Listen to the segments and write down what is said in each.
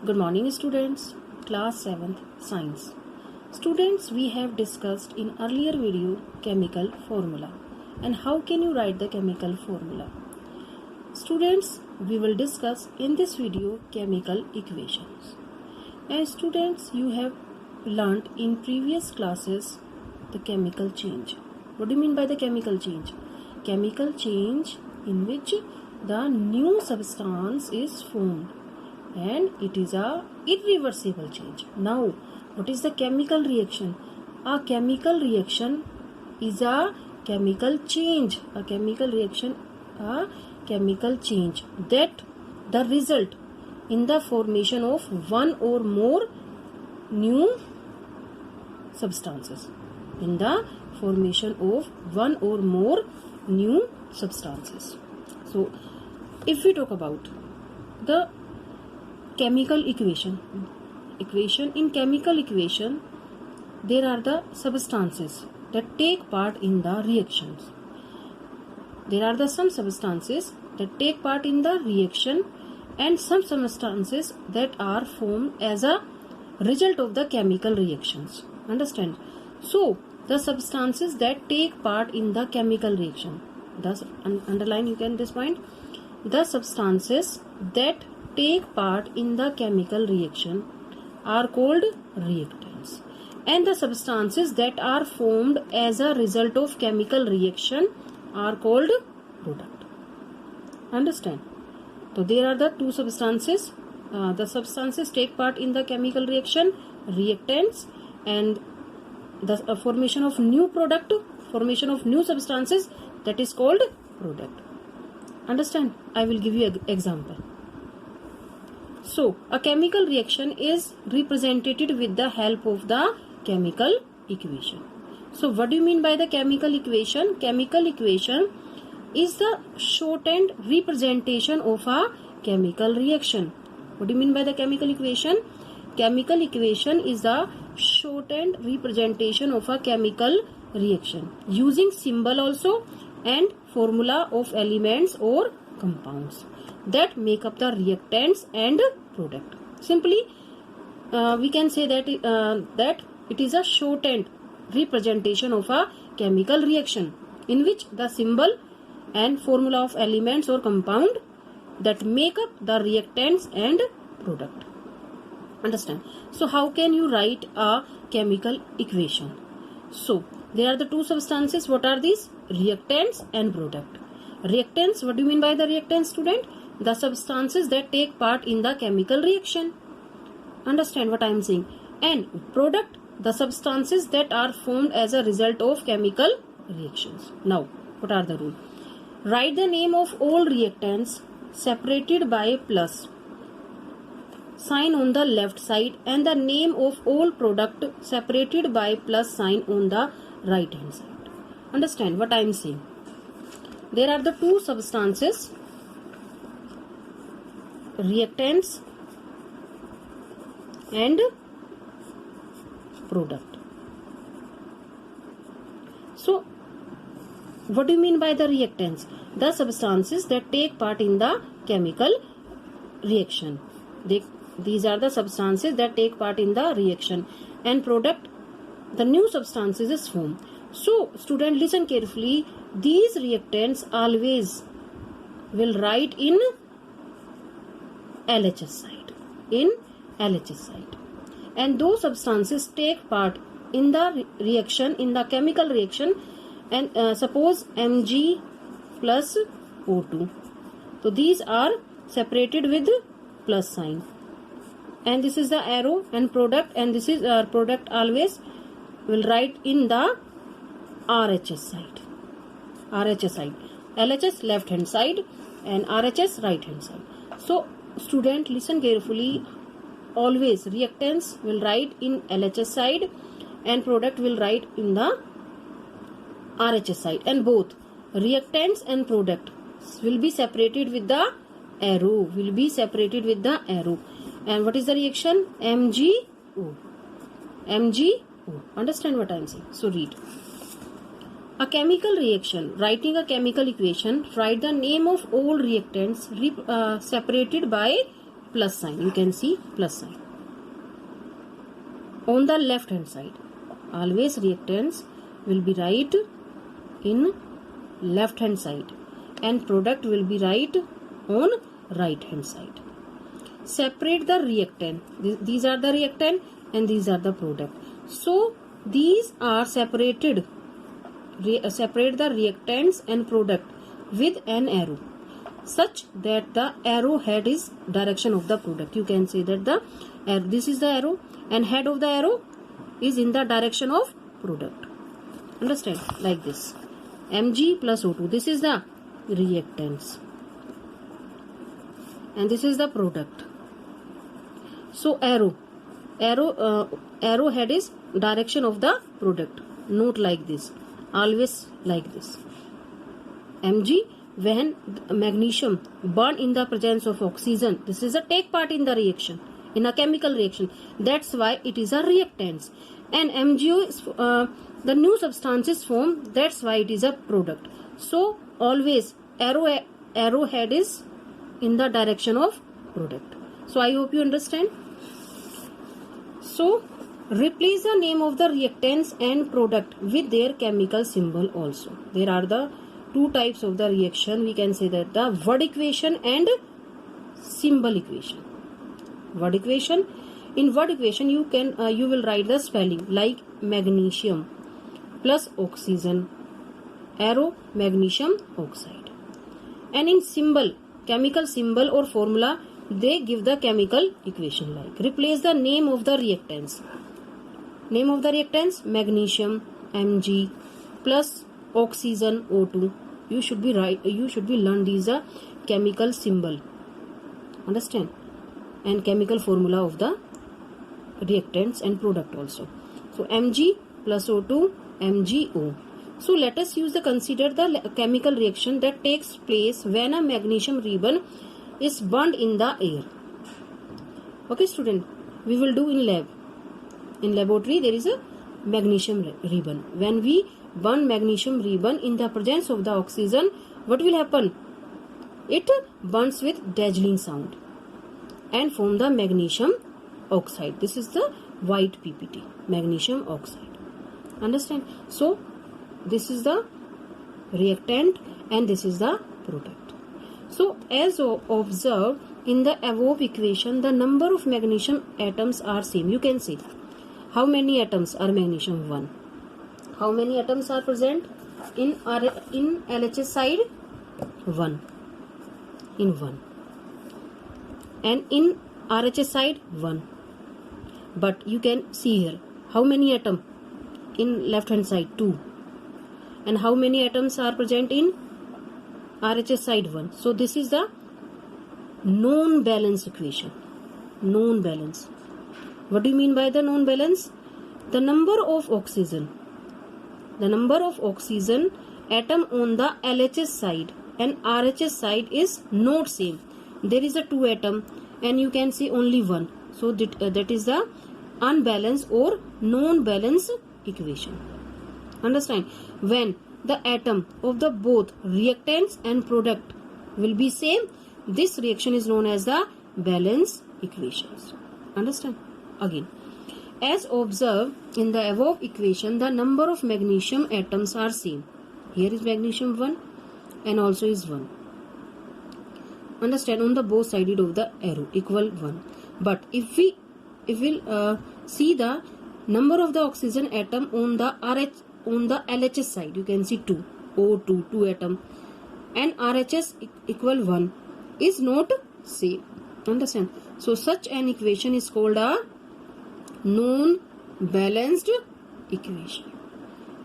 Good morning students, class 7th science. Students, we have discussed in earlier video chemical formula and how can you write the chemical formula. Students, we will discuss in this video chemical equations. And students, you have learnt in previous classes the chemical change. What do you mean by the chemical change? Chemical change in which the new substance is formed and it is a irreversible change. Now, what is the chemical reaction? A chemical reaction is a chemical change. A chemical reaction, a chemical change that the result in the formation of one or more new substances. In the formation of one or more new substances. So, if we talk about the chemical equation in chemical equation, there are the substances that take part in the reactions. There are some substances that take part in the reaction and some substances that are formed as a result of the chemical reactions. Understand? So the substances that take part in the chemical reaction, thus underline you can this point, the substances that take part in the chemical reaction are called reactants, and the substances that are formed as a result of chemical reaction are called product. Understand? So there are the two substances. The substances take part in the chemical reaction, reactants, and the formation of new product, formation of new substances, that is called product. Understand? I will give you an example. So, a chemical reaction is represented with the help of the chemical equation. So, what do you mean by the chemical equation? Chemical equation is the shortened representation of a chemical reaction. What do you mean by the chemical equation? Chemical equation is the shortened representation of a chemical reaction using symbol also and formula of elements or compounds that make up the reactants and product. Simply, we can say that it is a shortened representation of a chemical reaction in which the symbol and formula of elements or compound that make up the reactants and product. Understand? So how can you write a chemical equation? So there are the two substances. What are these? Reactants and product. Reactants, what do you mean by the reactants, student? The substances that take part in the chemical reaction. Understand what I am saying? And product, the substances that are formed as a result of chemical reactions. Now, what are the rules? Write the name of all reactants separated by a plus sign on the left side and the name of all product separated by plus sign on the right hand side. Understand what I am saying? There are the two substances, reactants and product. So, what do you mean by the reactants? The substances that take part in the chemical reaction. These are the substances that take part in the reaction, and product, the new substances is formed. So, student, listen carefully. These reactants always will write in LHS side. In LHS side. And those substances take part in the reaction, in the chemical reaction, and suppose Mg plus O2. So, these are separated with plus sign. And this is the arrow and product, and this is product always will write in the RHS side. RHS side. LHS left hand side and RHS right hand side. So, student, listen carefully. Always reactants will write in LHS side and product will write in the RHS side, and both reactants and product will be separated with the arrow. Will be separated with the arrow. And what is the reaction? MgO. MgO. Understand what I am saying? So read. A chemical reaction. Writing a chemical equation, write the name of all reactants separated by plus sign. You can see plus sign. On the left hand side, always reactants will be right in left hand side and product will be right on right hand side. Separate the reactant. These are the reactant and these are the product. So these are separated. Separate the reactants and product with an arrow such that the arrow head is direction of the product. You can say that this is the arrow and head of the arrow is in the direction of product. Understand? Like this. Mg plus O2. This is the reactants and this is the product. So arrow head is direction of the product. Note like this. Always like this. Mg, when magnesium burn in the presence of oxygen, this is a take part in the reaction, in a chemical reaction. That's why it is a reactants. And MgO is the new substances form. That's why it is a product. So always arrow head is in the direction of product. So I hope you understand. So replace the name of the reactants and product with their chemical symbol also. There are the two types of the reaction. We can say that the word equation and symbol equation. Word equation. In word equation you will write the spelling like magnesium plus oxygen, arrow magnesium oxide. And in symbol, chemical symbol or formula, they give the chemical equation like. Replace the name of the reactants. Name of the reactants magnesium Mg plus oxygen O2. You should be learn these chemical symbol. Understand? And chemical formula of the reactants and product also. So Mg plus O2 MgO. So let us consider the chemical reaction that takes place when a magnesium ribbon is burned in the air. Okay student, we will do in lab. In laboratory there is a magnesium ribbon. When we burn magnesium ribbon in the presence of the oxygen, what will happen? It burns with dazzling sound and form the magnesium oxide. This is the white PPT, magnesium oxide. Understand? So this is the reactant and this is the product. So as observed in the above equation, the number of magnesium atoms are same. You can see how many atoms are magnesium? 1. How many atoms are present in LHS side? 1. In 1. And in RHS side 1. But you can see here how many atoms in left hand side? 2. And how many atoms are present in RHS side? 1. So this is the known balance equation. Known balance. What do you mean by the known balance? The number of oxygen atom on the LHS side and RHS side is not same. There is a 2 atom and you can see only 1. So that is the unbalanced or known balance equation. Understand? When the atom of the both reactants and product will be same, this reaction is known as the balance equations. Understand? Again, as observed in the above equation, the number of magnesium atoms are same. Here is magnesium 1 and also is 1. Understand? On the both sides of the arrow equal 1. But if we see the number of the oxygen atom on the LHS side, you can see 2, O2, 2 atom, and RHS equal 1 is not same. Understand? So such an equation is called a known balanced equation.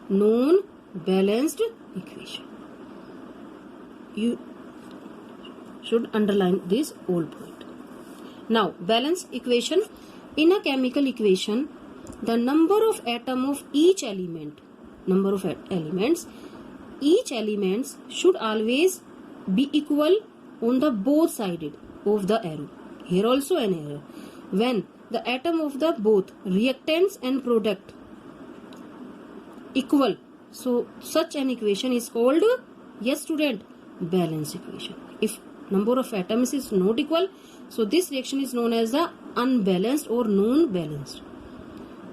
Known balanced equation. You should underline this whole point. Now, balance equation. In a chemical equation, the number of atoms of each element, each elements should always be equal on the both sides of the arrow. Here also an arrow. When the atom of the both reactants and product equal, so such an equation is called, yes student, balance equation. If number of atoms is not equal, So this reaction is known as the unbalanced or non-balanced.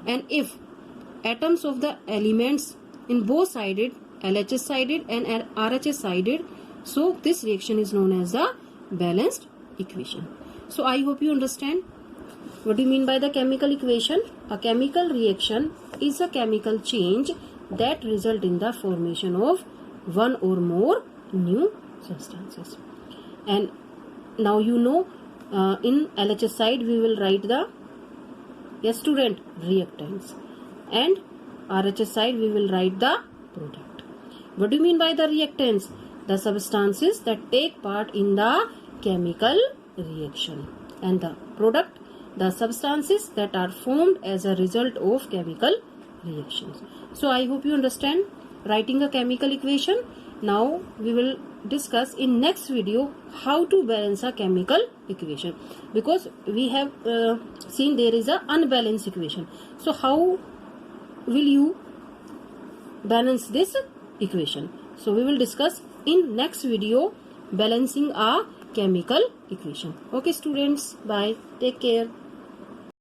And if atoms of the elements in both sided, LHS sided and RHS sided, so this reaction is known as the balanced equation. So I hope you understand. What do you mean by the chemical equation? A chemical reaction is a chemical change that result in the formation of one or more new substances. And now you know, in LHS side we will write the, yes student, reactants, and RHS side we will write the product. What do you mean by the reactants? The substances that take part in the chemical reaction. And the product, the substances that are formed as a result of chemical reactions. So I hope you understand writing a chemical equation. Now we will discuss in next video how to balance a chemical equation, because we have seen there is a unbalanced equation. So how will you balance this equation? So we will discuss in next video balancing a chemical equation. Okay students, bye, take care.